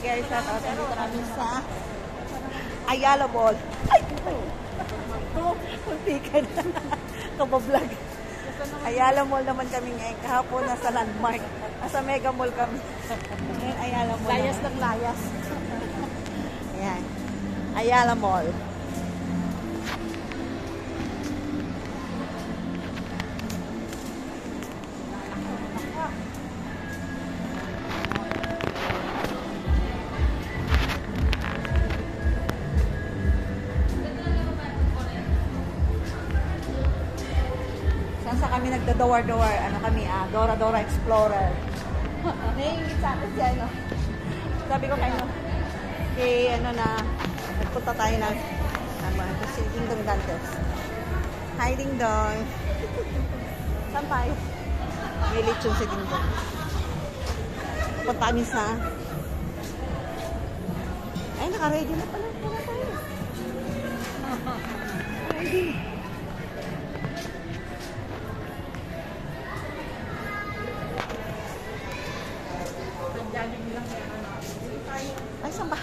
guys, shout out. Dito kami sa Ayala Mall. Ay! Hindi ka na. Kabablog. Ayala Mall naman kami ngayon. Kahapon nasa Landmark. Nasa Mega Mall kami. Ngayon Ayala Mall. Layas ng layas. Ayan. Ayala Mall. Sa kami nagda-door-door, ano kami, Dora Explorer. Naiingit sa akin siya, ano. Sabi ko kayo, nagpunta tayo ng, si Ding Dong Dantes. Hi, Ding Dong. Saan tayo? May lechon si Ding Dong. Punta kami sa, ay, naka-ready na pala. Pala tayo. Ready. Ay, saan ba?